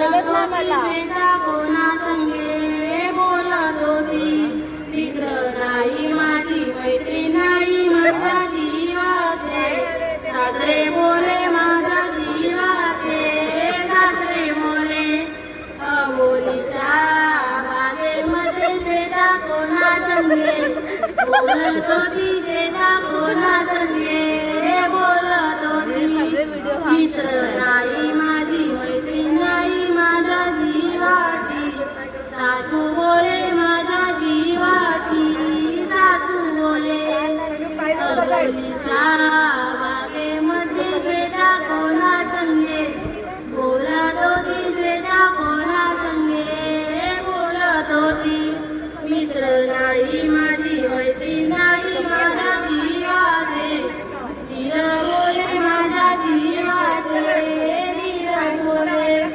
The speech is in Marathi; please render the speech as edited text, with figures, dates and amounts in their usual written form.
बोलत श्वेता कोणा संगे बोलत होती. मित्र नाही माझी मैत्रीण नाही माझ्या जीवाचे. सासरे बोले माझ्या जीवाचे. सासरे बोले अबोलीच्या बागेमध्ये श्वेता कोणा संगे बोलत होती. श्वेता कोणा संगे बोलत होती. मित्र नाही माझी मैत्रीण नाही माझ्या जीवाची. सासू बोले माझ्या जीवाची. सासू बोले अबोलीच्या